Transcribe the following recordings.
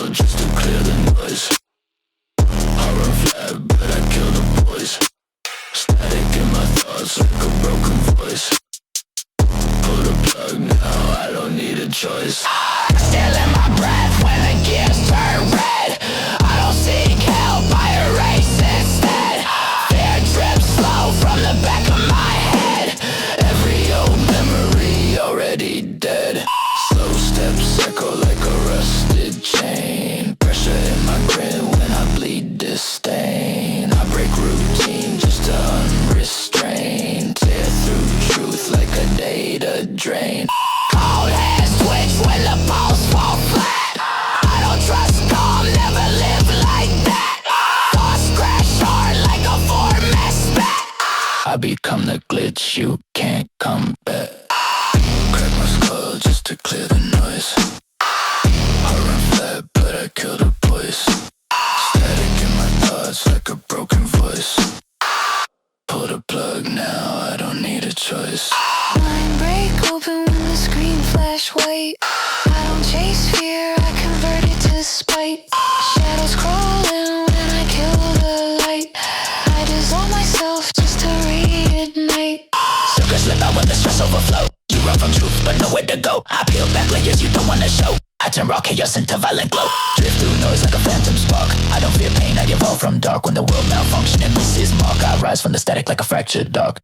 skull just to clear the noise. I run flat, but I kill the boys. Static in my thoughts like a broken voice. Pull the plug now, I don't need a choice. Still in my breath when the gears turn red. I don't seek help, I erase instead. Fear drips slow from the back of my head. Every old memory already dead. Slow steps echo like a rusted chain. Pressure in my grin when I bleed disdain. I break routine just to unrestrain. Tear through truth like a data drain. Cold hands twitch when the balls fall flat. I don't trust calm, never live like that. Thoughts crash hard like a format spat. I become the glitch you can't combat. Crack my skull just to clear the noise. I run flat but I kill the boys. Static in my thoughts like a broken voice. Pull the plug now, I don't need a choice. Mind break open when the screen flash white. I don't chase fear, I convert it to spite. Shadows crawling when I kill the light. I dissolve myself just to reignite. Suckers slip out when the stress overflow. You run from truth but nowhere to go. I peel back layers you don't wanna show. I turn raw chaos into violent glow. Drift through noise like a phantom spark. I don't fear pain, I evolve from dark. When the world malfunction and misses mark, I rise from the static like a fractured dog.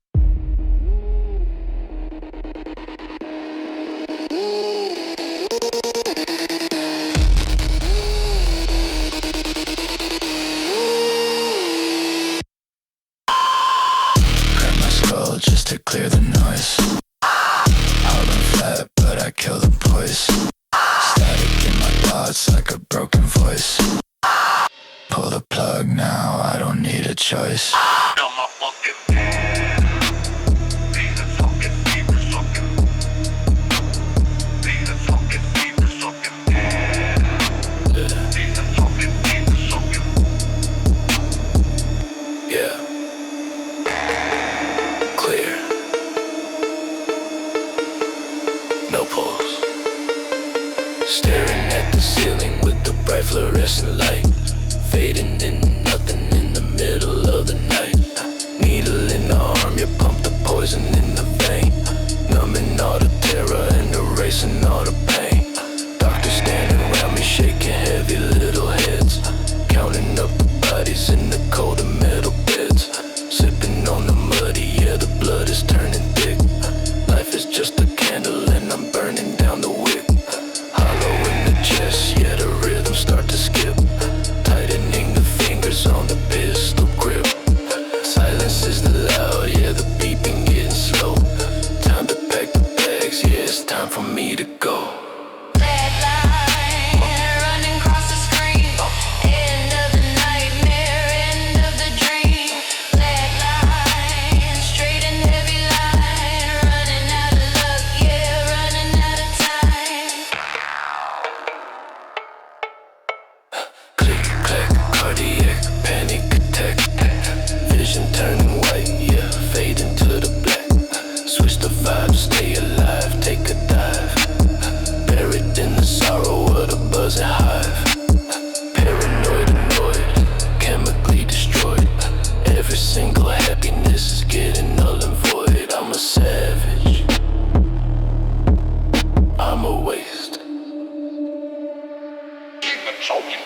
Crack my skull just to clear the noise. I run flat but I kill the boys. Static in my thoughts like a broken voice. Pull the plug now, I don't need a choice. Yeah. Clear. No pulse. Staring at the ceiling with the bright fluorescent light. Fading into nothing in the middle of the night. Needle in the arm, you pump the poison in the vein. Numbing all the terror and erasing all the pain. Doctors standing around me shaking heavy little heads. Counting up the bodies in the cold and metal beds. Sipping on the muddy, yeah, the blood is turning thick. Life is just a candle and I'm burning down the wick. Hollow in the chest, yeah, the rhythm start to skip. Tightening the fingers on the pistol grip. Silence is loud, yeah, the beeping getting slow. Time to pack the bags, yeah, it's time for me to go. Turning white, yeah, fade into the black. Switch the vibe, stay alive, take a dive. Buried in the sorrow of the buzzing hive. Paranoid, annoyed, chemically destroyed. Every single happiness is getting null and void. I'm a savage, I'm a waste. Keep it choking.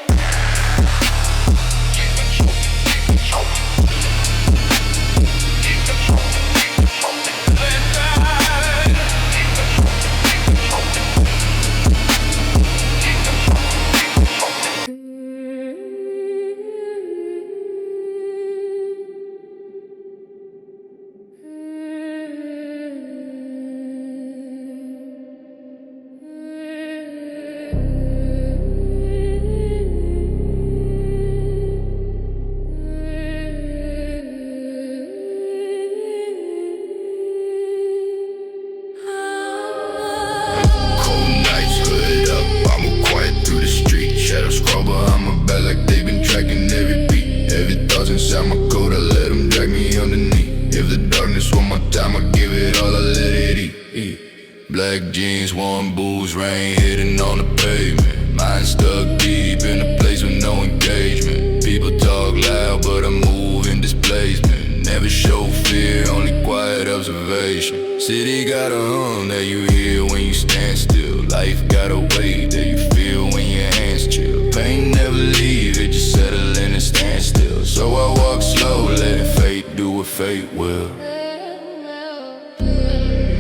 motivation. City got a hum that you hear when you stand still. Life got a weight that you feel when your hands chill. Pain never leave, it just settle in and stand still. So I walk slow, letting fate do what fate will.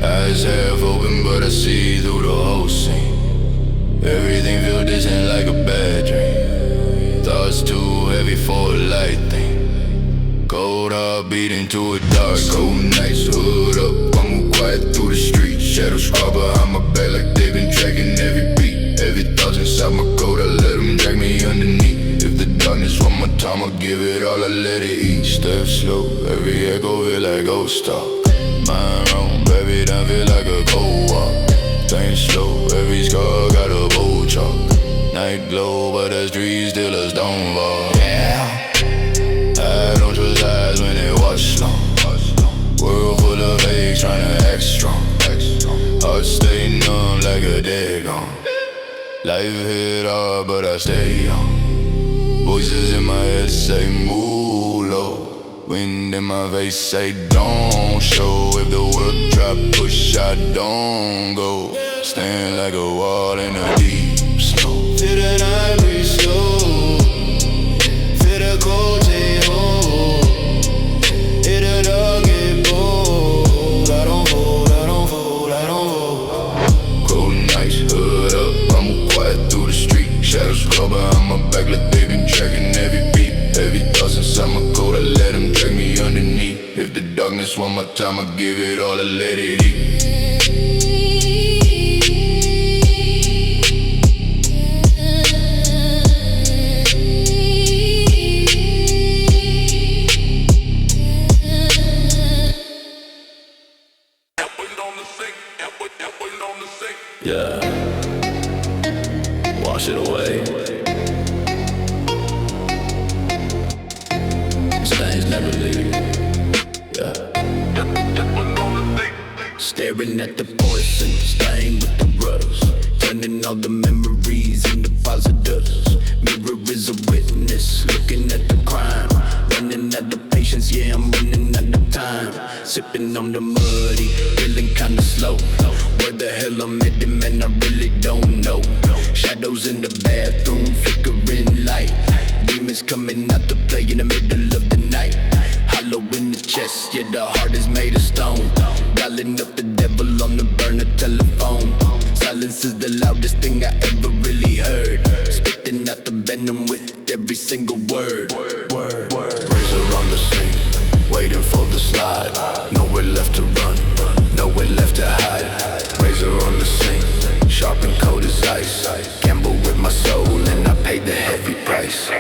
Eyes half open, but I see through the whole scene. Everything feels distant like a bad dream. Thoughts too heavy for a light thing. Cold heart beating to a dark cold nights. Hood up, I move quiet through the street. Shadows crawl behind my back like they've been tracking every beat. Every thought's inside my coat, I let them drag me underneath. If the darkness want my time, I give it all, I let it eat. Step slow, every echo feel like ghost talk. Mind wrong, every time feel like a cold walk. Think slow, every scar got a bold chalk. Night glow, but the streets still a stone wall. Yeah, I don't trust eyes when they watch long. World full of fakes tryna act strong. Heart stay numb like a dead gone. Life hit hard, but I stay young. Voices in my head say move low. Wind in my face say don't show. If the world try push, I don't go. Stand like a wall in a deep snow. Feel the night breeze slow. Feel the cold take hold. Hit the dark get bold. I don't fold, I don't fold, I don't fold. Cold nights, hood up, I move quiet through the street. Shadows crawl behind my back like they been tracking every beat. Heavy thoughts inside my coat, I let them drag me underneath. If the darkness want my time, I give it all, I let it eat. Yeah, wash it away. Stains never leave. Yeah. Staring at the poison stain with the rust, turning all the memories into positives. Mirror is a witness, looking at the crime. Running out of patience, yeah, I'm running out of time. Sipping on the muddy, feeling kinda slow. Where the hell I'm headed, man, I really don't know. Shadows in the bathroom, flickering light. Demons coming out to play in the middle of the night. Hollow in the chest, yeah, the heart is made of stone. Dialing up the devil on the burner telephone. Silence is the loudest thing I ever really heard. Spitting out the venom with every single word. Razor on the sink, waiting for the slide. Nowhere left to run, nowhere left to hide. Razor on the sink, sharp and cold as ice. Gamble with my soul and I paid the heavy price.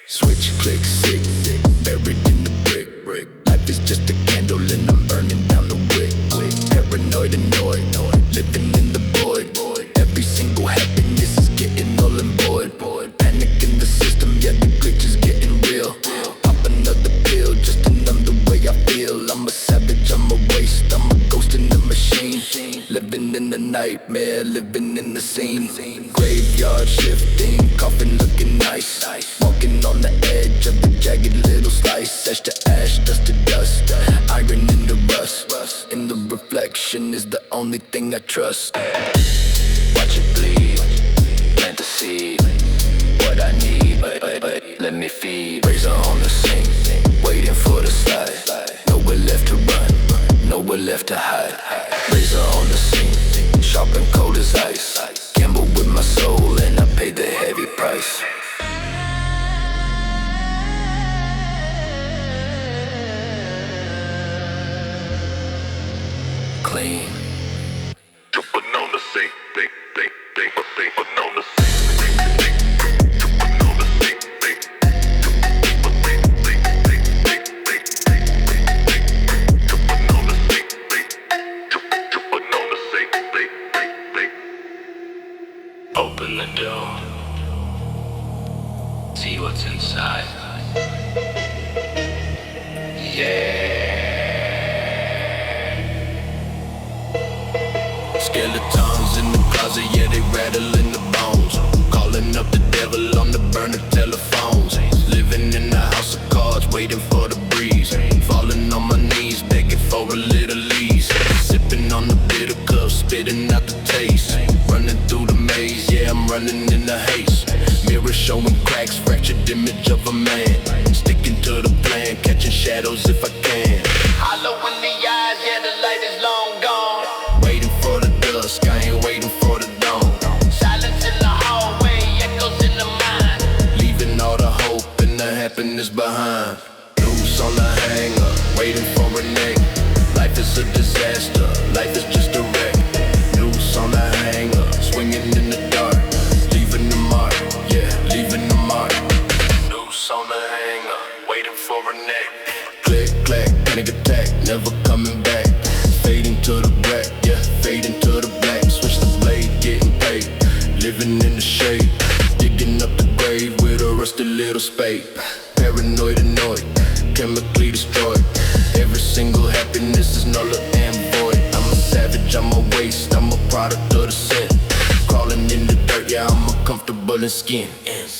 Switch, click, sick, buried in the brick. Life is just a candle and I'm burning down the wick. Paranoid, annoyed, living in the void. Every single happiness is getting null and void. Panic in the system, yeah, the glitch is getting real. Pop another pill just to numb the way I feel. I'm a savage, I'm a waste, I'm a ghost in the machine. Living in the nightmare, living in the scene. Graveyard shifting, coffin looking nice. Walking on the edge of the jagged little slice. Ash to ash, dust to dust, iron in the rust. In the reflection is the only thing I trust. Watch it bleed, plant the seed. What I need, but let me feed. Razor on the sink, waiting for the slide. Nowhere left to run, nowhere left to hide. Razor on the sink, sharp and cold as ice. Gamble with my soul and I paid the heavy price. Clean. Jumping on the sink, jumping on the sink. Open the door, see what's inside. Yeah. Skeletons in the closet, yeah, they rattling the bones. Calling up the devil on the burner telephones. Living in a house of cards, waiting for the breeze. Falling on my knees, begging for a little ease. Sipping on the bitter cup, spitting out the taste. Running through the maze, yeah, I'm running in the haze. Mirror showing cracks, fractured image of a man. Sticking to the plan, catching shadows if I can. Hollow in the eyes, yeah, the light is long gone. Waiting for the dusk, I ain't waiting for the dawn. Silence in the hallway, echoes in the mind. Leaving all the hope and the happiness behind. Loose on the hanger, waiting for a neck. Life is a disaster, life is just a wreck. Noose on the hanger, swinging in the dark. Leaving the mark, yeah, leaving the mark. Noose on the hanger, waiting for a neck. Click, clack, panic attack, never coming back. Fading to the black, yeah, fading to the black. Switch the blade, getting paid. Living in the shade, digging up the grave with a rusty little spade. Paranoid, annoyed, chemically destroyed. Every single happiness is null and void. I'm a savage, I'm a waste, I'm a product of the sin. Crawling in the dirt, yeah, I'm uncomfortable in skin.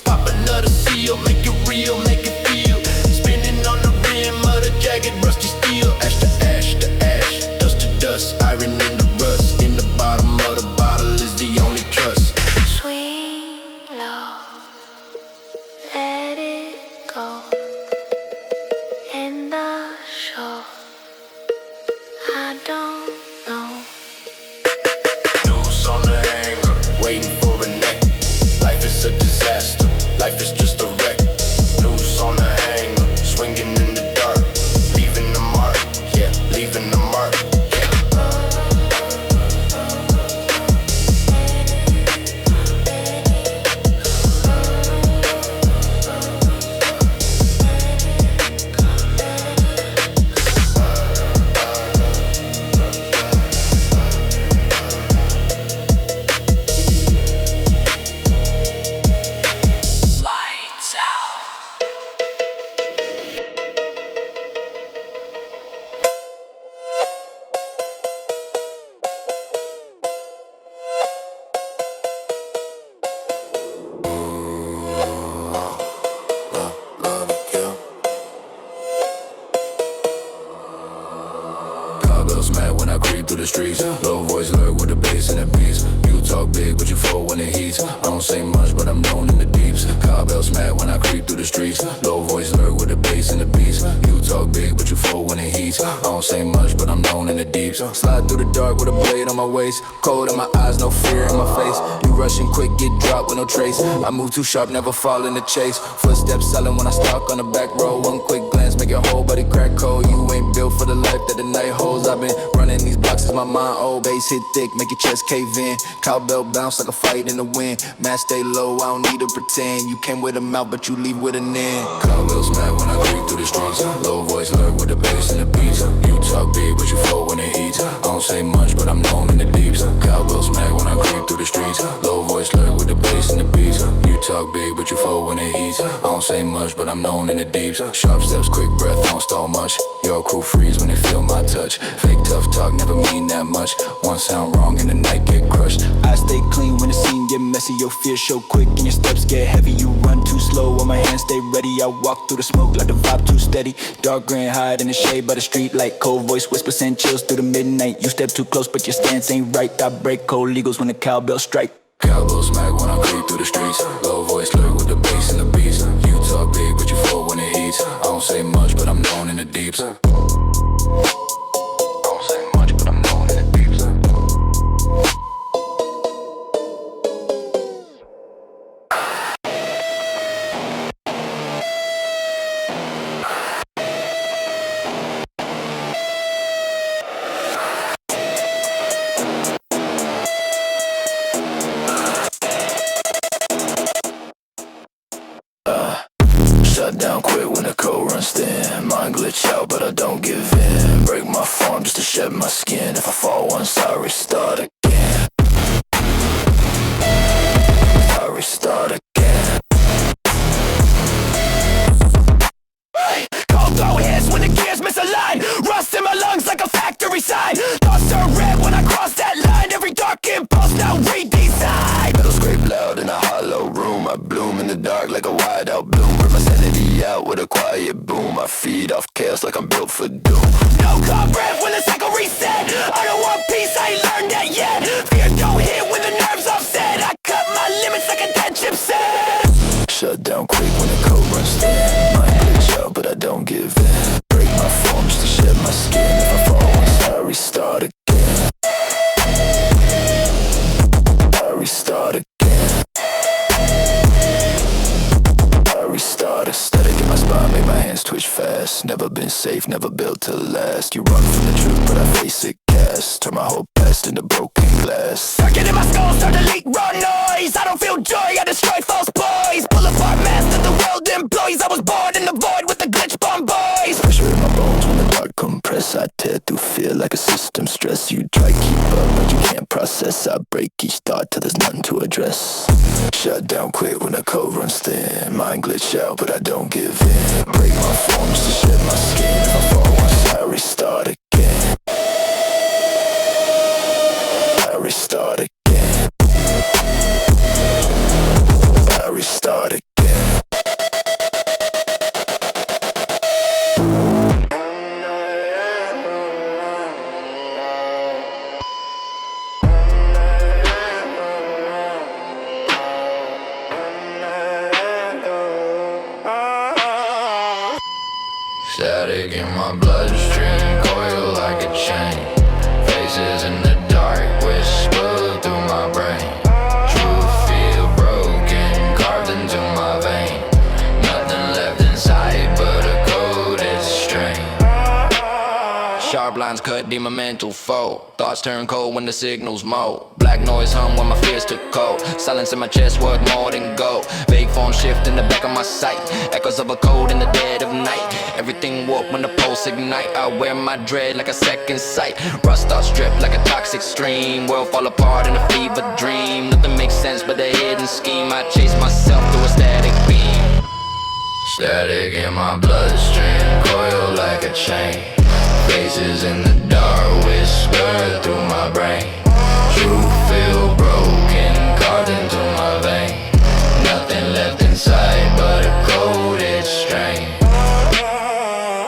Pop another seal, make it real, make it feel. Spinning on the rim of the jagged, rusty steel. Ash to ash to ash, dust to dust, iron in the rust. In the bottom of the bottle is the only trust. Sweet love, let it go. In the show, I don't know. Noose on the hanger, waiting for a neck. Life is a disaster, life is just a wreck. Noose on the hanger, swinging in the dark. Leaving the mark, yeah, leaving the mark. Mad when I creep through the streets. Low voice lurk with the bass and the beats. You talk big, but you fall when it heats. I don't say much, but I'm known in the deeps. Cowbells mad when I creep through the streets. Low voice lurk with the bass and the beats. You talk big, but you fall when it heats. I don't say much, but I'm known in the deeps. Slide through the dark with a blade on my waist. Cold in my eyes, no fear in my face. You rushing quick, get dropped with no trace. I move too sharp, never fall in the chase. Footsteps silent when I stalk on the back row. One quick glance, make your whole body crack cold. You ain't built for the life that the night holds. I've been running these blocks, is my mind old. Bass hit thick, make your chest cave in. Cowbell bounce like a fight in the wind. Mask stay low, I don't need to pretend. You came with a mouth, but you leave with an end. Cowbell's mad when I creep through the streets. Low voice lurk with the bass and the beats. You talk big, but you fall when it heats. I don't say much, but I'm known in the deeps. Cowbell's mad when I creep through the streets. Low voice lurk with the bass and the beats. You talk big, but you fall when it heats. I don't say much, but I'm known in the deeps. Sharp steps, quick breath, I don't stall much. Your crew freeze when they feel my touch. Fake tough talk, never mean that much. One sound wrong and the night get crushed. I stay clean when the scene get messy. Your fear show quick and your steps get heavy. You run too slow while my hands stay ready. I walk through the smoke like the vibe too steady. Dark green hide in the shade by the street light. Cold voice whisper send chills through the midnight. You step too close but your stance ain't right. I break cold legals when the cowbell strike. Cowbell smack when I creep through the streets. Low voice lurk with the bass and the beats. You talk big but you fall when it heats. I don't say much but I'm known in the deeps. I don't say much but I'm known in the deeps. Shut down quick when the code runs thin. Mind glitch out but I don't give in. Break my form just to shed my skin. If I fall once I restart again. I restart again. Cold blow hits when the gears misalign. Rust in my lungs like a factory sign. Thoughts turn red when I cross that line. Every dark out with a quiet boom. I feed off chaos like I'm built for doom. No God breath when the cycle reset. I don't want peace, I ain't learned that yet. Fear don't hit when the nerves offset. I cut my limits like a dead chipset. Shut down quick when the code runs thin. Mind glitch out but I don't give in. Break my form just to shed my skin. If I fall once I restart again. I restart again. Restart, static in my spine, make my hands twitch fast. Never been safe, never built to last. You run from the truth, but I face it cast. Turn my whole past into broken glass. Circuit in my skull, start to leak raw noise. I don't feel joy, I destroy false boys. Pull apart master the world employees. I was born in the void with the glitch bomb boys. Pressure in my bones when the dark compress. I tear through fear like a system stress. You try keep up, but you can't process. I break each thought till there's nothing to address. Shut down quick when the code runs thin. Mind glitch out, but I don't give in. Break my forms to shed my skin. If I fall once, I restart again. I restart again. I restart again. Static in my bloodstream, coil like a chain. Faces in the dark, whisper through my brain. Truth feel broken, carved into my vein. Nothing left inside but a coded strain. Sharp lines cut, demon mental foe. Thoughts turn cold when the signals mold. Black noise hum when my fears took cold. Silence in my chest worth more than gold. Vague form shift in the back of my sight. Echoes of a code in the dead of night. Everything warp when the pulse ignite. I wear my dread like a second sight. Rust thoughts drip like a toxic stream. World fall apart in a fever dream. Nothing makes sense but a hidden scheme. I chase myself through a static beam. Static in my bloodstream, coil like a chain. Faces in the dark, whisper through my brain. Truth feel broken, carved into my vein. Nothing left inside but a coded strain.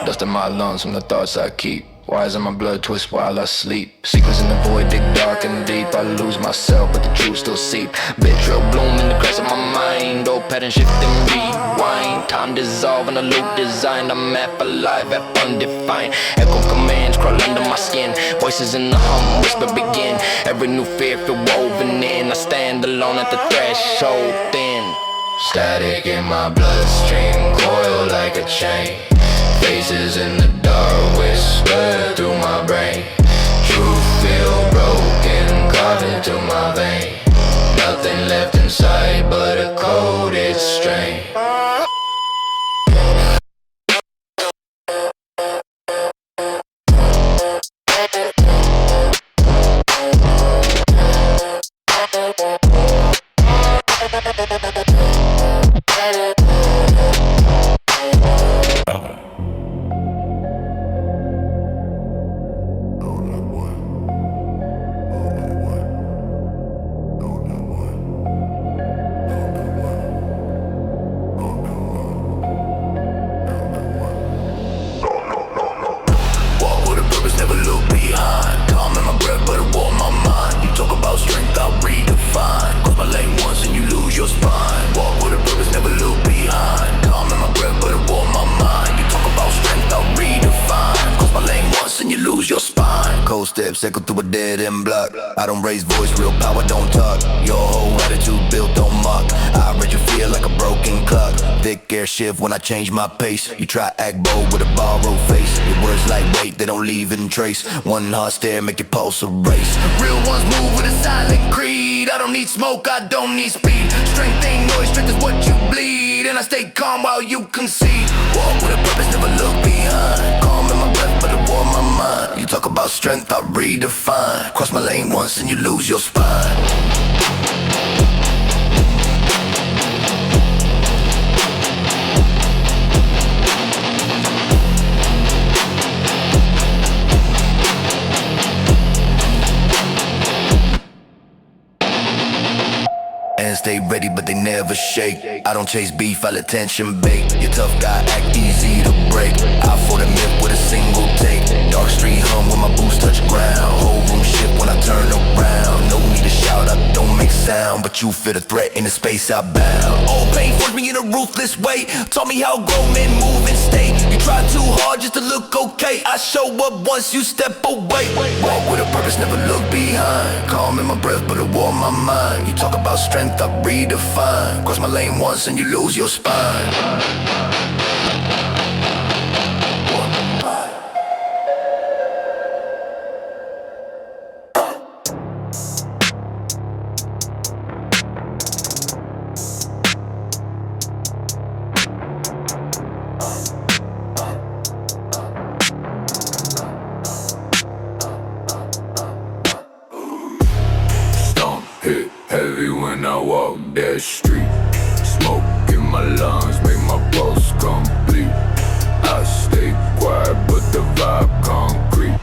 Dust in my lungs from the thoughts I keep. Wires in my blood twist while I sleep. Secrets in the void dig dark and deep. I lose myself but the truth still seep. Betrayal bloom in the cracks of my mind. Old pattern shift and rewind. Time dissolve in a loop designed. I'm half alive, half undefined. Echo commands crawl under my skin. Voices in the hum, whisper begin. Every new fear feel woven in. I stand alone at the threshold thin. Static in my bloodstream, coil like a chain. Faces in the dark, whisper through my brain. Truth feel broken, carved into my vein. Nothing left inside but a coded strain. Steps echo through a dead end block. I don't raise voice, real power don't talk. Your whole attitude built on mock. I read your fear like a broken clock. Thick air shift when I change my pace. You try act bold with a borrowed face. Your words lightweight, they don't leave in trace. One hard stare make your pulse a race. Real ones move with a silent creed. I don't need smoke, I don't need speed. Strength ain't noise, strength is what you bleed. And I stay calm while you concede. Walk with a purpose, never look behind. Calm in my breath, but it warm my mind. You talk about strength, I redefine. Cross my lane once and you lose your spine. stay ready, but they never shake. I don't chase beef, I let tension bake. Your tough guy act easy to break. I for the myth with a single take. Dark street hum when my boots touch ground. Whole room shift when I turn around. No need to shout, I don't make sound, but you feel the threat in the space I bound. All pain forced me in a ruthless way. Taught me how grown men move and stay. You try too hard just to look okay. I show up once you step away. Walk with a purpose, never look behind. Calm in my breath, but it warm my mind. You talk about strength, I redefine. Cross my lane once and you lose your spine. Hit heavy when I walk that street. Smoke in my lungs, make my pulse complete. I stay quiet, but the vibe concrete.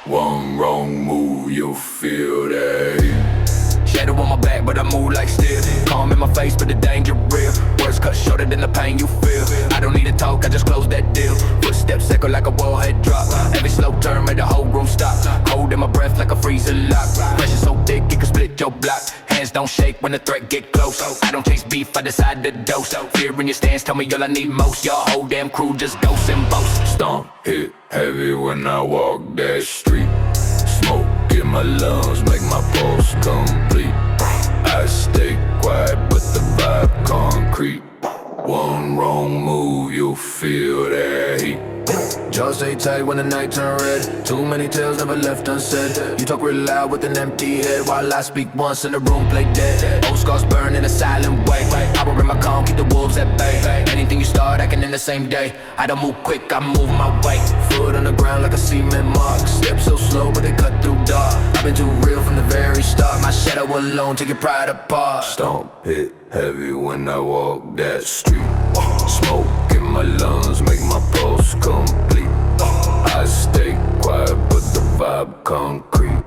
One wrong move, you'll feel that heat. Shadow on my back, but I move like steel. Calm in my face, but the danger real. Words cut shorter than the pain you feel. I don't need to talk, I just close that deal. Footsteps echo like a wallhead drop. Every slow turn made the whole room stop. Cold in my breath like a freezer lock. Pressure so thick it can split your block. Hands don't shake when the threat get close. I don't chase beef, I decide to dose. Fear in your stance, tell me all I need most. Your whole damn crew just ghosts and boast. Stomp, hit heavy when I walk that street. Smoke in my lungs, make my pulse complete. I stay quiet, but the vibe concrete. One wrong move, you'll feel that heat. Jaws stay tight when the night turn red. Too many tales never left unsaid. You talk real loud with an empty head, while I speak once and the room play dead. Old scars burn in a silent way. Power in my calm, keep the wolves at bay. Anything you start, I can end the same day. I don't move quick, I move my way. Foot on the ground like a cement mark. Steps so slow, but they cut through dark. I've been too real from the very start. My shadow alone, take your pride apart. Stomp, hit heavy when I walk that street. Smoke in my lungs, make my pulse complete. I stay quiet, but the vibe concrete.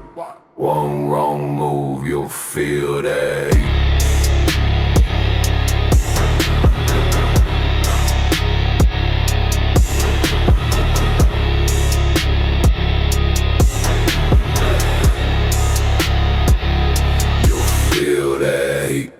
One wrong move, you'll feel that heat. Feel that heat.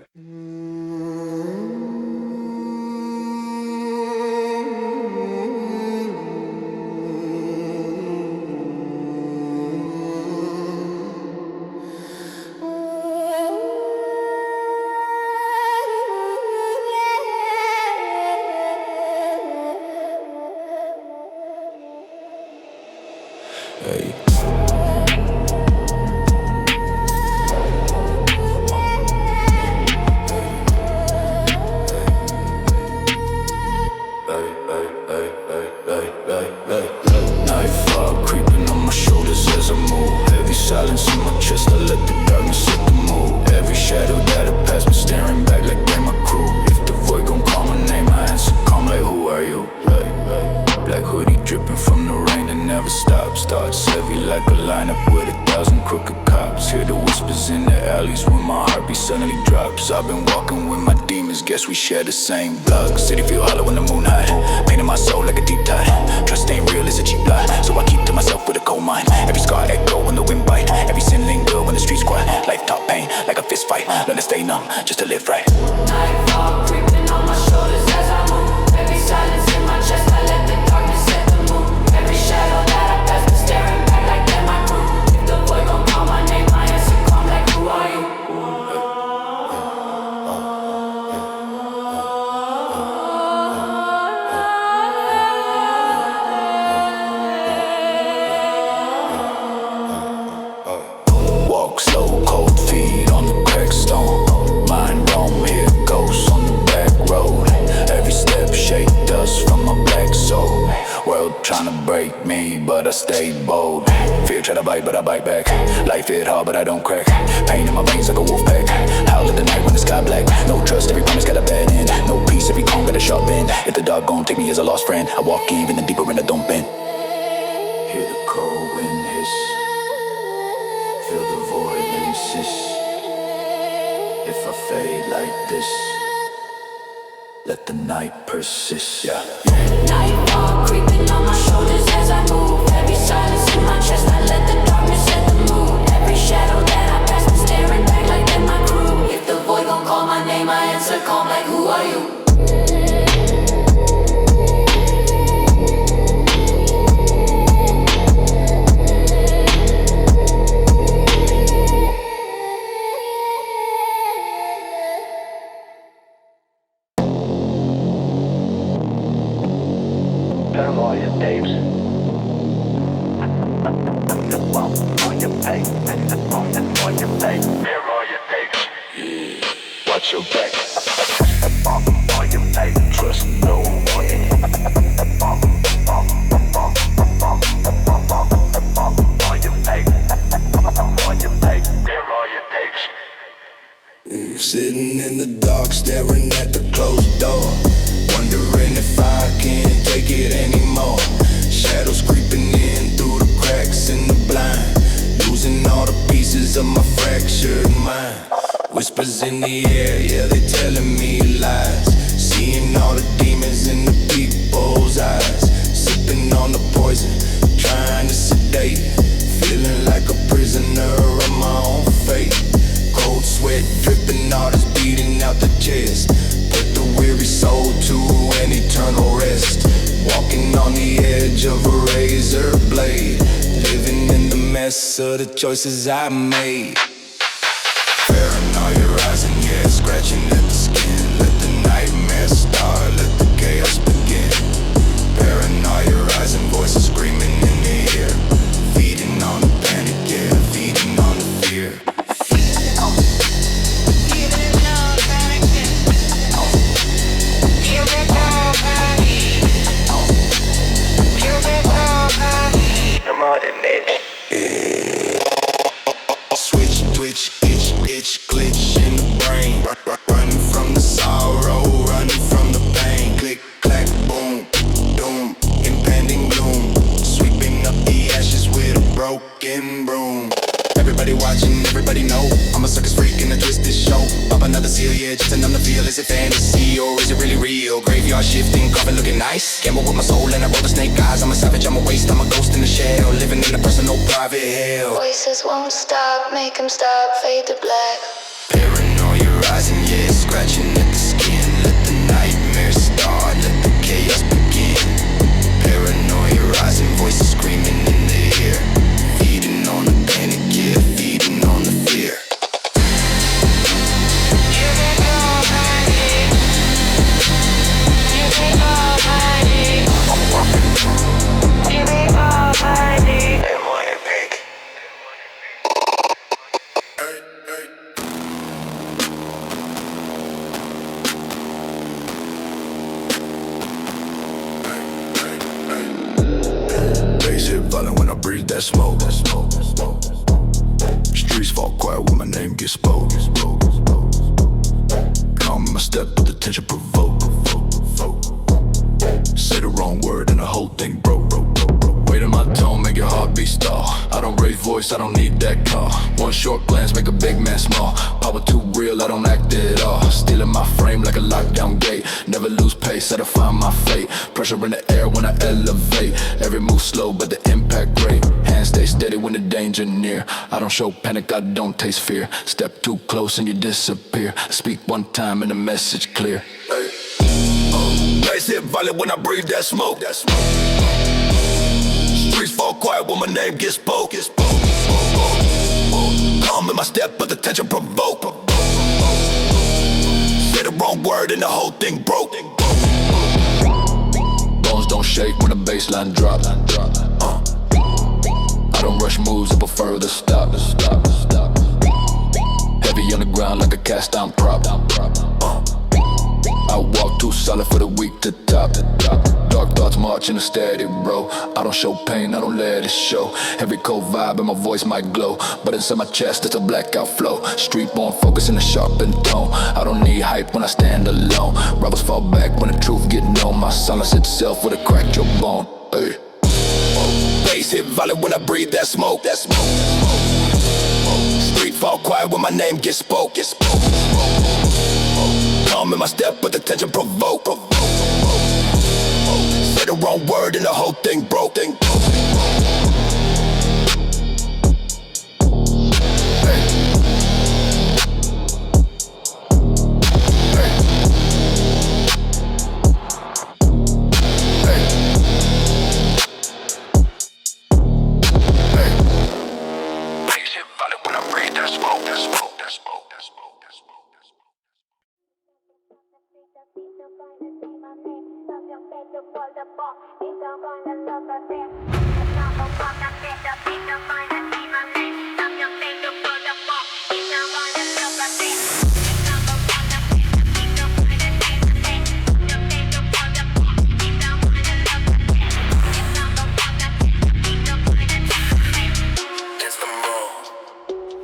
Hey. Nightfall creeping on my shoulders as I move. Heavy silence in my chest, I let the darkness set the mood. Every shadow that I pass me staring back like they're my crew. If the void gon' call my name, I answer calm like who are you? Black hoodie dripping from the rain that never stops. Thoughts heavy like a lineup with 1,000 crooked cops. Hear the whispers in the alleys when my heartbeat suddenly drops. I've been walking with my demons, guess we share the same block. City feel hollow when the moon high, painting my soul like a deep tide. Trust ain't real, it's a cheap lie, so I keep to myself with a cold mind. Every scar echo when the wind bite. Every sin linger when the streets quiet. Life taught pain like a fist fight. Learn to stay numb just to live right. Nightfall creeping on my shoulders as I move. Heavy silence in my chest, I let the darkness set the mood. Every shadow that I pass me staring back like they're my crew. If the boy gon' call my name, I answer calm like who are you? Walk slow, cold feet on the cracked stone. Mind roam, hear ghosts on the back road. Every step shake dust from my black soul. World tryna break me, but I stay bold. Fear try to bite, but I bite back. Life hit hard, but I don't crack. Pain in my veins like a wolf pack. Howl at the night when the sky black. No trust, every promise got a bad end. No peace, every calm got a sharp end. If the dark gon' take me as a lost friend, I walk even deeper and I don't bend. Hear the cold wind hiss. Feel the void insist. If I fade like this, let the night persist. Yeah. Nightfall creeping on my shoulders as I move. Heavy silence in my chest, I let the darkness set the mood. Every shadow that I pass, I'm staring back like they're my crew. If the void gon' call my name, I answer calm like who are you? Paranoia tapes. On your pay, on your pay. Paranoia tapes. Yeah. Watch your back. On your pay. Trust no one. On your pay. On your pay. Paranoia tapes. Sitting in the dark, staring at the closed door, wondering if I can't take it anymore. Shadows creeping in through the cracks in the blind, losing all the pieces of my fractured mind. Whispers in the air, yeah, they telling me lies. Seeing all the demons in the people's eyes. Sipping on the poison, trying to sedate. Feeling like a prisoner of my own fate. Cold sweat dripping, all this beating out the chest. Put the weary soul to an eternal rest. Walking on the edge of a razor blade, living in the mess of the choices I made. Paranoia rising, yeah, scratching at the skin. Let the nightmare start, let the chaos begin. Paranoia rising, voices screaming in the ear. Feeding on the panic, yeah, feeding on the fear. Switch, twitch, itch, glitch in the brain. Running from the sorrow, running from the pain. Click, clack, boom, doom, impending gloom. Sweeping up the ashes with a broken broom. Everybody watching, everybody know I'm a circus freak in a twisted show. Pop another seal, yeah, just to numb the feel. Is it fantasy or is it really real? Graveyard shifting, coffin looking nice. Gamble with my soul and I roll the snake eyes. I'm a savage, I'm a waste, I'm a ghost in the shell. Living in a personal private hell. Voices won't stop, make them stop, fade to black. Paranoia rising, yeah, scratching at the skin. Let the nightmare start, let the chaos begin. Paranoia rising, voices screaming in the ear. Feeding on the panic, yeah, feeding on the fear. Bass hit violent when I breathe that smoke. Streets fall quiet when my name gets spoke. Calm in my step, but the tension provoke. Say the wrong word and the whole thing broke. Weight in my tone, make your heartbeat stall. I don't raise voice, I don't need that call. One short glance, make a big man small. Power too real, I don't act at all. Stealing my frame like a lockdown gate. Never lose pace, I define my fate. Pressure in the air when I elevate. Every move slow, but the impact great. Hands stay steady when the danger near. I don't show panic, I don't taste fear. Step too close and you disappear. Speak one time and the message clear. Bass hit violent when I breathe that smoke. Streets fall quiet when my name gets spoke. Calm in my step, but the tension provoke. Say the wrong word and the whole thing broke. Bones don't shake when the bassline drop. I don't rush moves, I prefer to stop. Heavy on the ground like a cast down prop. I walk too solid for the weak to top. Dark thoughts marching a steady bro. I don't show pain, I don't let it show. Every cold vibe and my voice might glow, but inside my chest it's a blackout flow. Street born, focus in a sharpened tone. I don't need hype when I stand alone. Rebels fall back when the truth get known. My silence itself would have cracked your bone. Hey. Bass hit violent when I breathe that smoke. Street fall quiet when my name gets spoke. Calm in my step, but the tension provoke. Say the wrong word and the whole thing broke.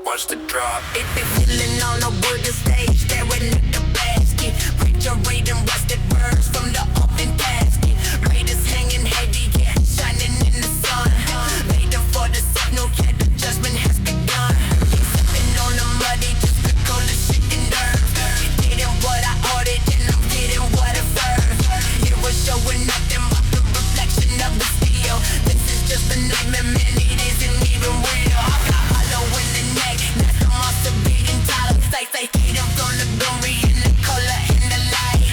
Watch the drop. If they feeling on a wooden stage, staring at the basket, refrigerating rusted words from the open casket. Raiders hanging heavy, yeah, shining in the sun. Later for the signal, yeah, the judgment has begun. Sipping on the muddy, just to cool the shit in nerves. Getting what I ordered, and I'm getting what I served. It was showing nothing but the reflection of the steel. This is just a nightmare, man, it isn't even real. I got hollow in the neck. That's the monster beating dollars. Say, hidden from the glory in the color and the light.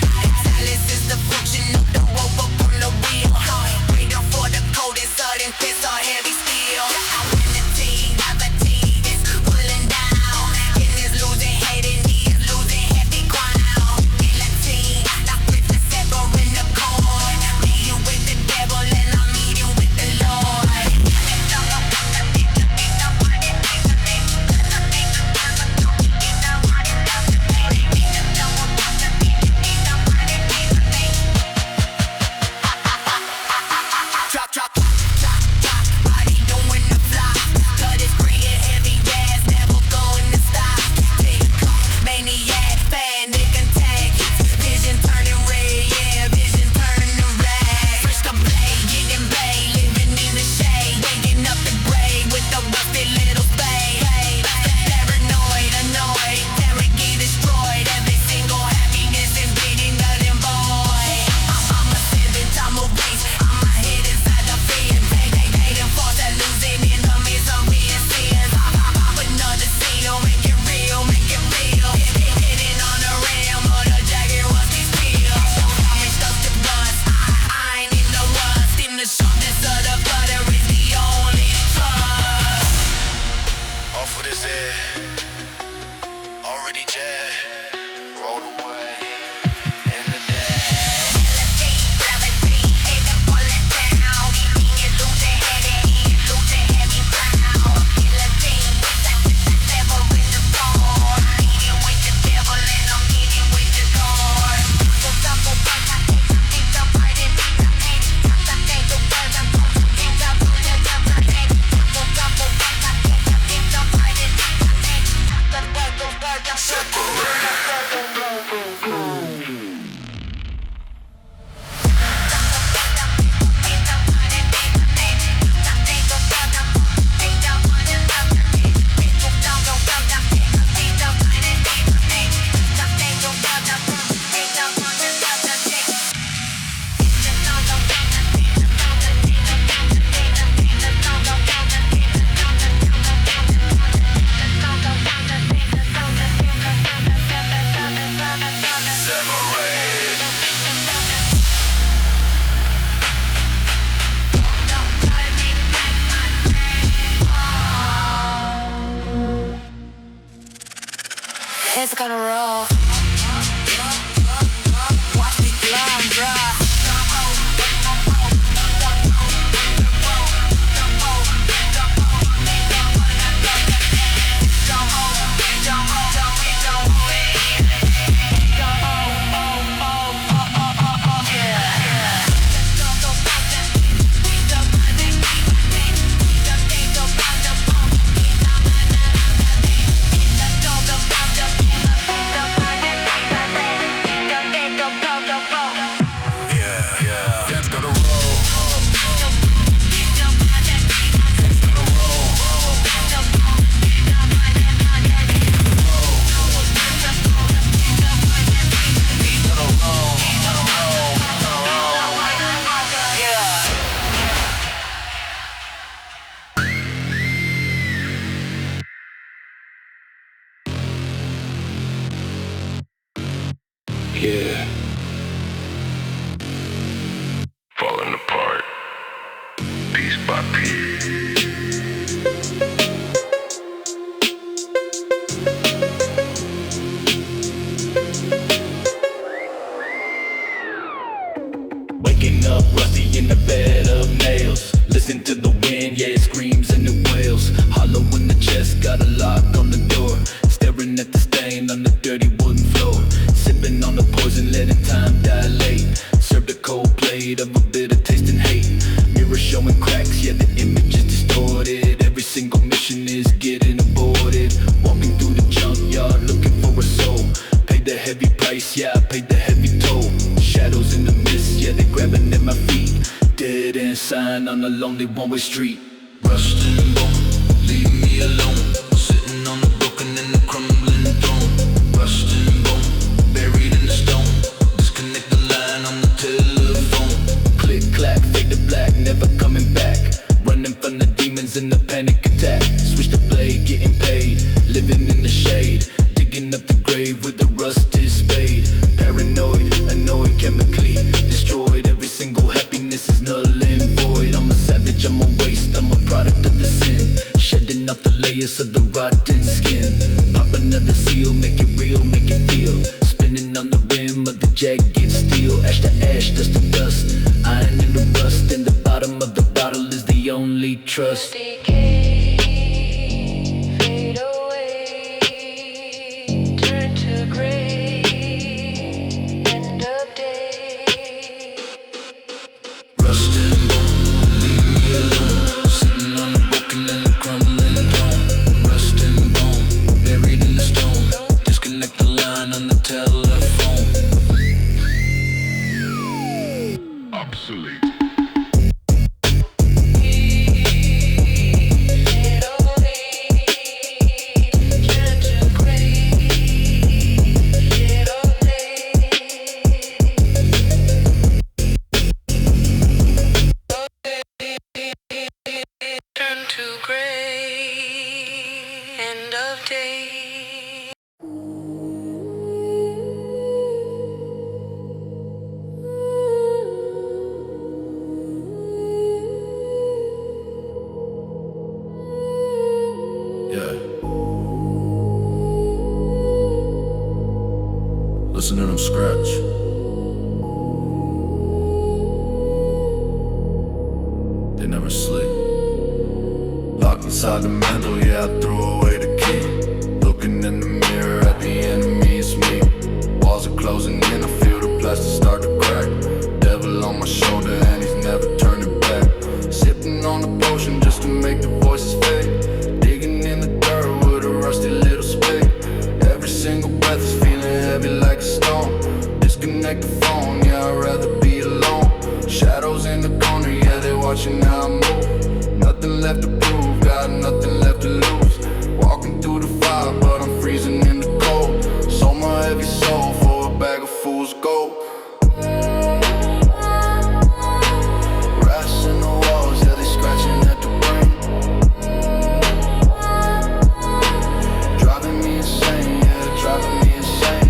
mirror showing cracks, yeah, the image is distorted. Every single mission is getting aborted. Walking through the junkyard looking for a soul. Paid the heavy price, yeah, I paid the heavy toll. Shadows in the mist, yeah, they grabbing at my feet. Dead end sign on a lonely one-way street. Rust and bone, leave me alone. Sitting on the broken and the crumbling throne. Rust and bone, buried in the stone. Disconnect the line on the telephone. Click clack, fade to black, never coming back. Running from the demons in the panic attack. Switch the blade, getting paid. Living in the shade, digging up the grave with the rusted spade. Paranoid, annoyed, chemically destroyed. Every single happiness is null and void. I'm a savage, I'm a waste, I'm a product of the sin. Shedding off the layers of the rotten skin. Pop another seal, make it real, make it feel. Spinning on the rim of the jagged steel. Ash to ash, dust to dust, iron in the rust. And the bottom of the bottle is the only trust. Decay, fade away, turn to gray, end of day. Rust and bone, leave me alone. Sitting on the broken and the crumbling throne. Rust and bone, buried in the stone. Disconnect the line on the telephone. Obsolete. Turn to gray, end of day. Yeah. Listen to them scratch. They never sleep. Locked inside the mantle, yeah, I threw away the key. Looking in the mirror at the enemy, it's me. Walls are closing in, I feel the plastic start to crack. Devil on my shoulder and he's never turning back. Sipping on the potion just to make the voices fade. Digging in the dirt with a rusty little spade. Every single breath is feeling heavy like a stone. Disconnect the phone, yeah, I'd rather be alone. Shadows in the corner, yeah, they watching how I move. Nothing left to prove, got nothing left to lose. Walking through the fire, but I'm freezing in the cold. Sold my heavy soul for a bag of fool's gold. Rats in the walls, yeah, they scratching at the brain. Driving me insane, yeah, driving me insane.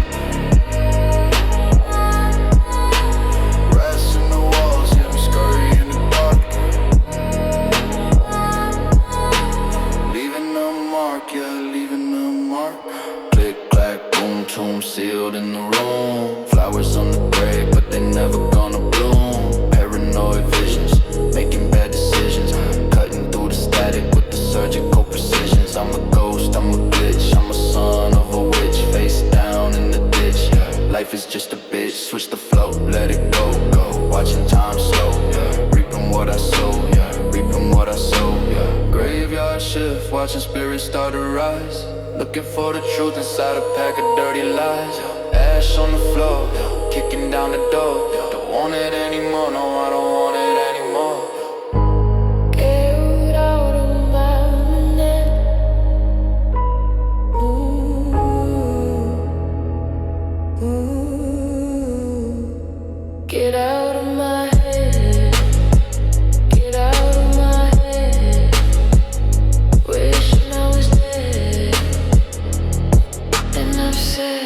Rats in the walls, yeah, we scurry in the dark. Leaving a mark, yeah, leaving a mark. Click, clack, boom, tomb sealed in the room. Flowers on the grave, but they never gonna bloom. Paranoid visions, making bad decisions. Cutting through the static with the surgical precisions. I'm a ghost, I'm a glitch, I'm a son of a witch. Face down in the ditch. Life is just a bitch, switch the flow, let it go, go. Watching time slow, yeah. Reaping what I sow, yeah. Reaping what I sow, yeah. Graveyard shift, watching spirits start to rise. Looking for the truth inside a pack of dirty lies. Ash on the floor, kicking down the door. Don't want it anymore, no, I don't want it anymore. Get out of my net. Get out of my head. Get out of my head. Wishing I was dead. And I'm sad.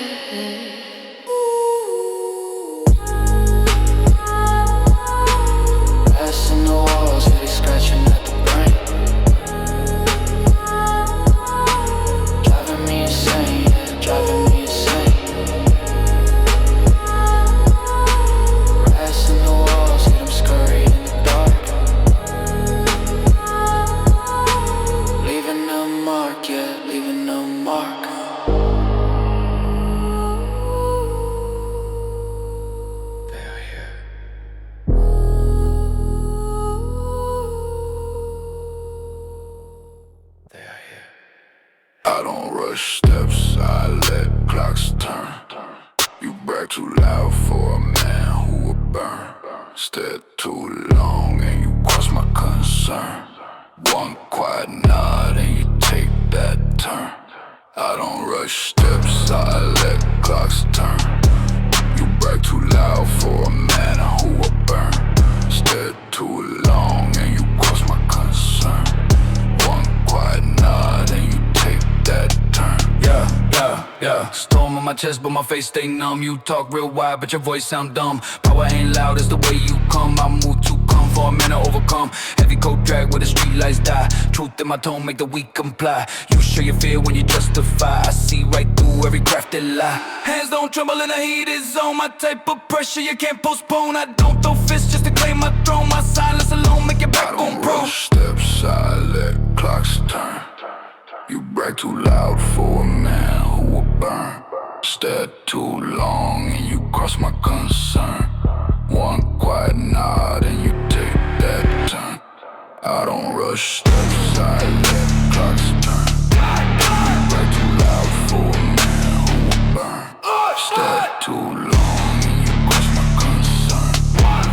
rush steps, I let clocks turn. You brag too loud for a man who will burn. Stare too long and you cross my concern. One quiet nod and you take that turn. I don't rush steps, I let clocks turn. You brag too loud for a man who will burn. Stare too long and you cross my concern. One quiet nod and you take that turn. Yeah. Storm on my chest but my face stay numb. You talk real wide but your voice sound dumb. Power ain't loud, it's the way you come. I move too calm for a man to overcome. Heavy coat drag where the street lights die. Truth in my tone make the weak comply. You show your fear when you justify. I see right through every crafted lie. Hands don't tremble in the heated zone. My type of pressure you can't postpone. I don't throw fists just to claim my throne. My silence alone make your back on pro. Steps, I let clocks turn. You brag too loud for a man who will burn. Stare too long and you cross my concern. One quiet nod and you take that turn. I don't rush steps, I let clocks turn. You brag too loud for a man who will burn. Stare too long and you cross my concern. One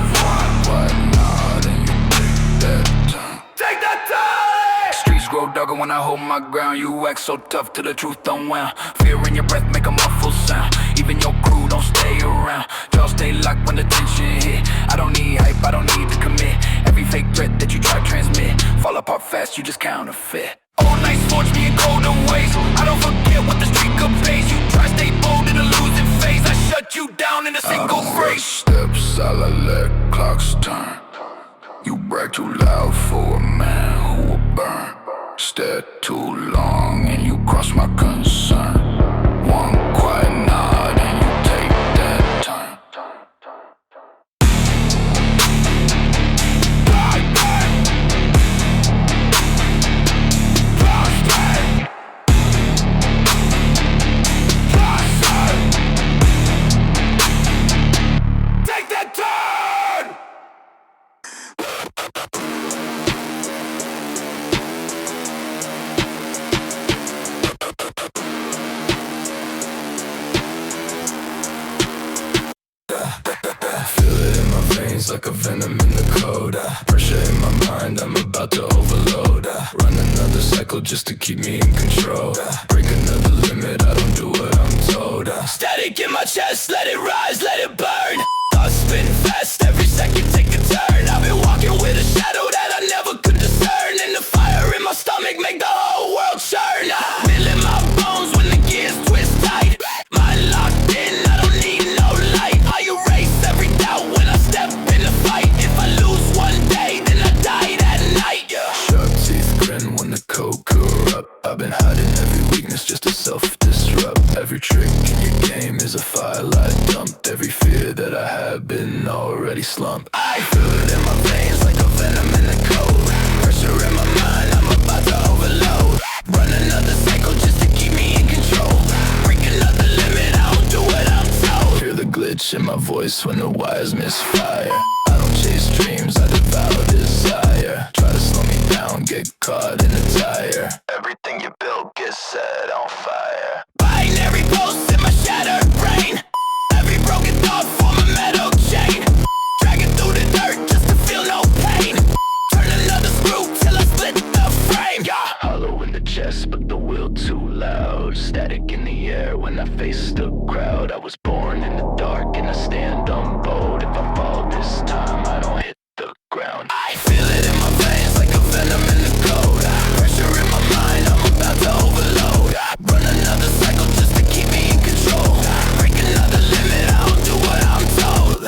quiet nod and you take that turn. Take that turn! Streets grow darker when I hold my ground. You act so tough till the truth unwound. Fear in your breath make a muffled sound. Even your crew don't stay around. Y'all stay locked when the tension hit. I don't need hype, I don't need to commit. Every fake threat that you try to transmit fall apart fast, you just counterfeit. All night forge me in colder ways. I don't forget what the street could pays. You try stay bold in a losing phase. I shut you down in a single phrase. Steps, I let clocks turn. You brag too loud for a man who will burn. Stare too long and you cross my concern. One quiet nod and you take that turn. Take that turn! Like a venom in the code. Pressure in my mind, I'm about to overload. Run another cycle just to keep me in control. Break another limit, I don't do what I'm told. Static in my chest, let it rise, let it burn. Thoughts spin fast, every second take a turn. I've been walking with a shadow that I never could discern. And the fire in my stomach make the whole world churn. Feel in my bones when the gears twist tight. Mind locked in, I don't need no light. I erase every doubt when I step in the fight. If I lose one day, then I die that night. Sharp teeth grin when the cold corrupt. I've been hiding every weakness just to self-disrupt. Every trick in your game is a file I dumped. Every fear that I have been already slumped. I feel it in my veins like a venom in the cold. Pressure in my mind, I'm about to overload. Run another cycle just to keep me in control. Break another limit, I don't do what I'm told. Hear the glitch in my voice when the wires misfire. I don't chase dreams, I devour desire. Try to slow me down, get caught in a tire. Everything you build gets set on fire. Binary posts in my shattered brain. Every broken thought form a metal chain. Dragging through the dirt just to feel no pain. Turn another screw till I split the frame. Hollow in the chest but the will too loud. Static in the air when I face the crowd. I was born in the dark and I stand on bold. If I fall this time I don't hit the ground. I feel it in my veins like a venom in the code. Pressure in my mind, I'm about to overload. Run another cycle just to keep me in control. Break another limit, I don't do what I'm told.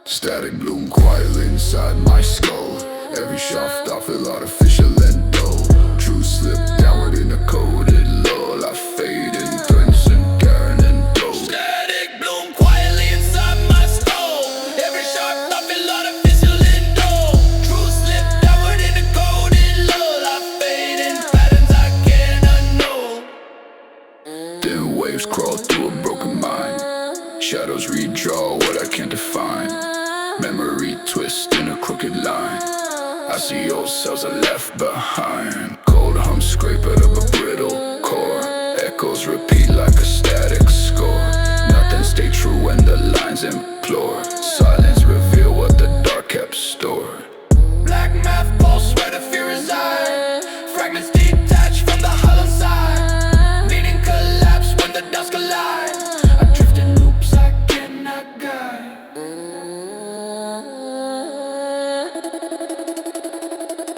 Static bloom quietly inside my skull. Every shaft I feel artificial and dull. True slip downward in a coded lull. I fade in threats and carrying and Rusty old cells are left behind. Cold hum scraping of a brittle core. Echoes repeat like a static score. Nothing stay true when the lines implore. Silence reveal what the dark kept stored. Black math pulse where the fear reside. Fragments detached from the hollow side. Meaning collapse when the dust collide. I drift in loops I cannot guide.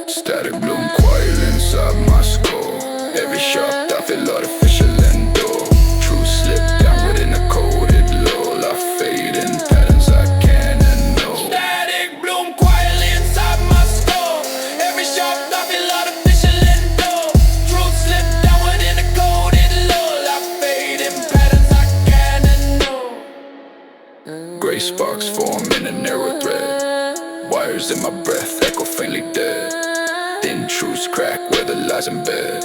Static bloom quiet inside my skull. Every sharp thought feel artificial and dull. Truth slip downward in a coded lull. I fade in patterns I can't know. Static bloom quietly inside my skull. Every sharp thought feel artificial and dull. Truth slip downward in a coded lull. I fade in patterns I can't know. Gray sparks form in a narrow thread. Wires in my breath echo faintly dead. Thin truths crack where the lies embed.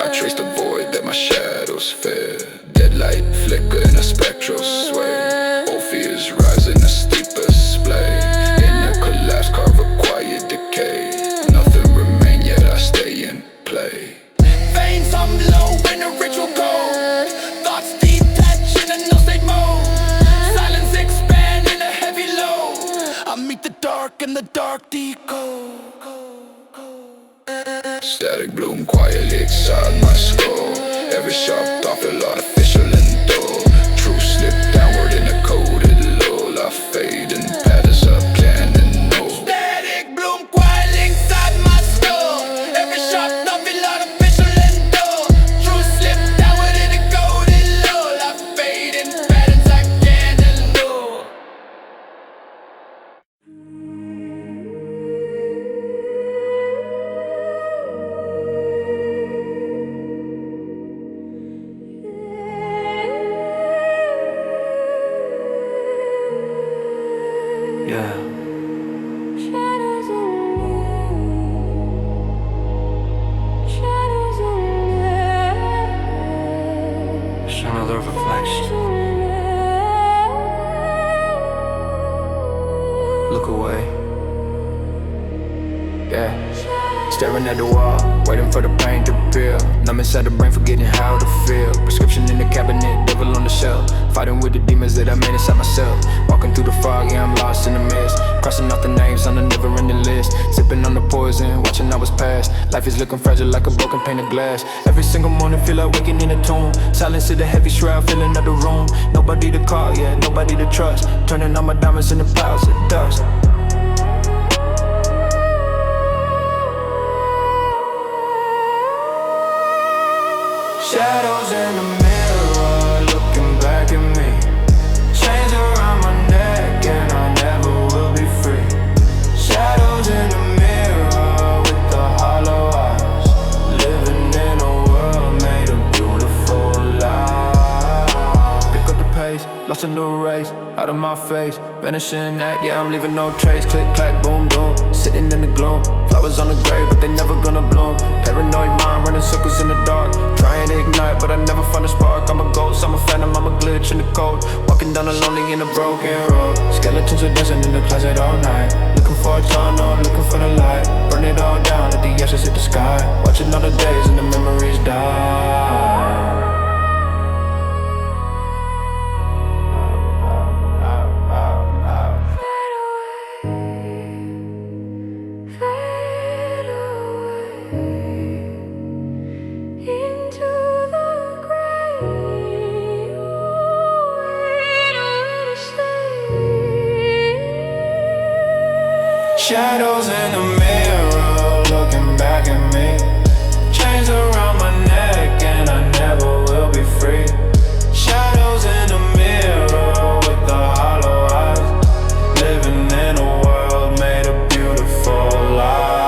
I trace the void that my shadows fed. Deadlight flicker in a spectral sway. Old fears rise in a steep display. In a collapse carve a quiet decay. Nothing remain yet I stay in play. Veins hum low in a ritual code. Thoughts detach in a no-state mode. Silence expand in a heavy load. I meet the dark and the dark decode. Static bloom quietly inside my skull. Every sharp thought feel artificial and dull. Truth slip downward in a coded lull. I fade in patterns I can't know. Static bloom quietly inside my skull. Every sharp thought feel artificial and dull. Truth slip downward in a coded lull. I fade in patterns I can't know. Yeah. Shadows in shadows in Just another reflection. Look away. Yeah. Staring at the wall, waiting for the pain to peel. Numb inside the brain, forgetting how to feel. Prescription in the cabinet, devil on the shelf. Fighting with the demons that I made inside myself. Walking through the fog, yeah, I'm lost in the mist. Crossing off the names on the never-ending list. Sipping on the poison, watching hours pass. Life is looking fragile like a broken pane of glass. Every single morning feel like waking in a tomb. Silence in the heavy shroud, filling up the room. Nobody to call, yeah, nobody to trust. Turning all my diamonds into piles of dust. Shadows in the mirror, looking back at me. Chains around my neck and I never will be free. Shadows in the mirror with the hollow eyes. Living in a world made of beautiful lies. Pick up the pace, lost in the race. Out of my face, vanishing act, yeah, I'm leaving no trace. Click, clack, boom, boom, sitting in the gloom. Flowers on the grave, but they never gonna bloom. Paranoid mind, running circles in the dark. Trying to ignite, but I never find a spark. I'm a ghost, I'm a phantom, I'm a glitch in the code. Walking down a lonely in a broken road. Skeletons are dancing in the closet all night. Looking for a tunnel, looking for the light. Burn it all down, let the ashes hit the sky. Watching all the days and the memories die. fade away into the grave. Wait to stay. Shadows in the mirror, looking back at me. Chains around my neck and I never will be free. Shadows in the mirror with the hollow eyes. Living in a world made of beautiful lies.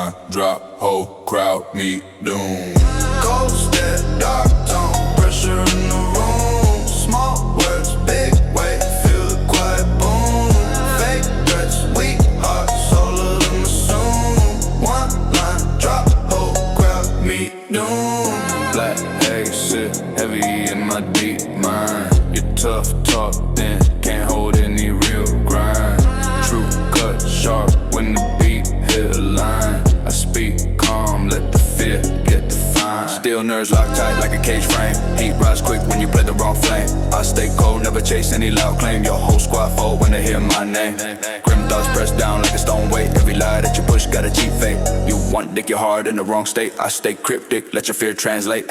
line, drop, whole crowd meet doom. Cold stare, dark tone, pressure in the room. Small words, big weight, feel the quiet boom. Fake threats, weak heart, soul of them assume. One line, drop, whole crowd meet doom. Black haze sit heavy in my deep mind. You're tough talk, then can't hold any real grind. True cut, sharp when the beat hit a line. I speak calm, let the fear get defined. Still nerves locked tight like a cage frame. Heat rise quick when you play the wrong flame. I stay cold, never chase any loud claim. Your whole squad fold when they hear my name. Grim thoughts pressed down like a stone weight. Every lie that you push got a cheap fate. You want dick your heart in the wrong state. I stay cryptic, let your fear translate.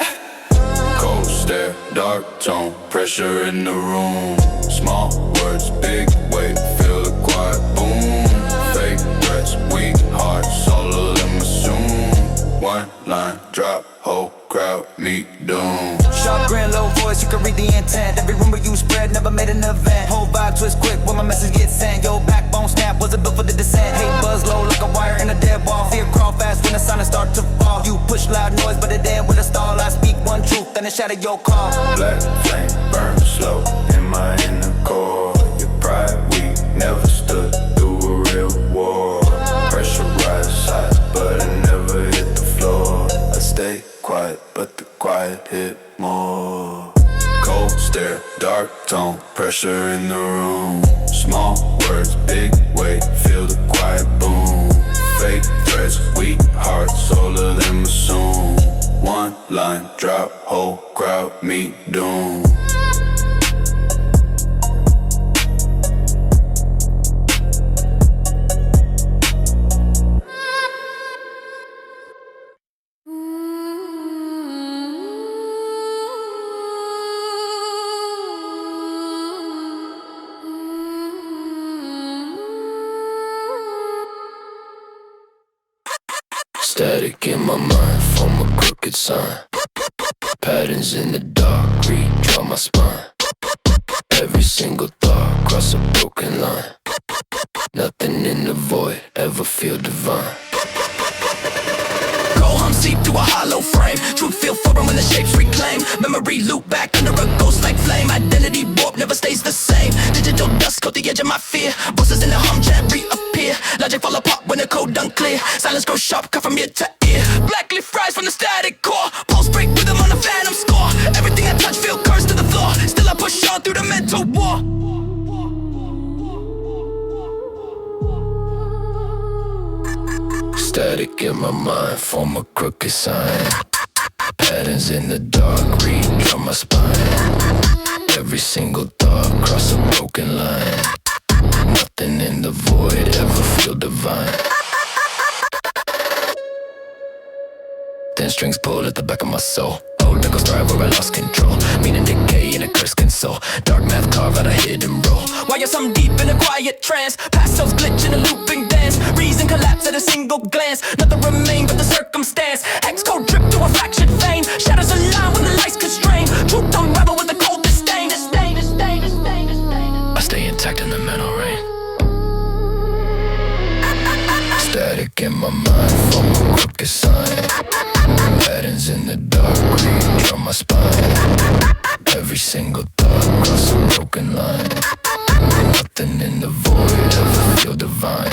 Cold stare, dark tone, pressure in the room. Small words, big weight, feel the quiet boom. Fake threats, weak hearts, all of them assume. One line, drop, whole crowd meet doom. Sharp grin, low voice, you can read the intent. Every rumor you spread, never made an event. Whole vibe twist quick when my message gets sent. Yo, backbone snap, wasn't built for the descent. Hate buzz low like a wire in a dead wall. Fear crawl fast when the silence start to fall. You push loud noise, but it end with a stall. I speak one truth, then it shatter your call. Black flame, burn slow, in my inner core. Your pride weak, never stood through a real war. Pressurized high, but I never hit the floor. I stay quiet, but the quiet hit more. Cold stare, dark tone, pressure in the room. Small words, big weight, feel the quiet boom. Fake threats, weak hearts, all of them assume. One line, drop, whole crowd meet doom. Static in my mind, form a crooked sign. Patterns in the dark, redraw my spine. Every single thought, cross a broken line. Nothing in the void, ever feel divine. Hum seep through a hollow frame. Truth feel foreign when the shapes reclaim. Memory loop back under a ghost like flame. Identity warp never stays the same. Digital dust coat the edge of my fear. Voices in the hum chat reappear. Logic fall apart when the code unclear. Silence grows sharp, cut from ear to ear. Blackleaf rise from the static core. Pulse break rhythm on a phantom score. Everything I touch feel cursed to the floor. Still I push on through the mental war. Static in my mind, form a crooked sign. Patterns in the dark, redraw my spine. Every single thought, cross a broken line. Nothing in the void, ever feel divine. Thin strings pull at the back of my soul. Old nickels thrive where I lost control. Meaning decay in a cursed console. Dark math carve out a hidden role. While you're some deep in a quiet trance. Past selves glitch in a looping dance. Reason collapse at a single glance. Nothing remain but the circumstance. Hex code drip to a fractured vein. Shadows align when the lights constrain. Truth unravel with the cold disdain. I stay intact in the mental rain. Static in my mind, form a crooked sign. Patterns in the dark, redraw my spine. Every single thought, cross a broken line. Nothing in the void, ever feel divine.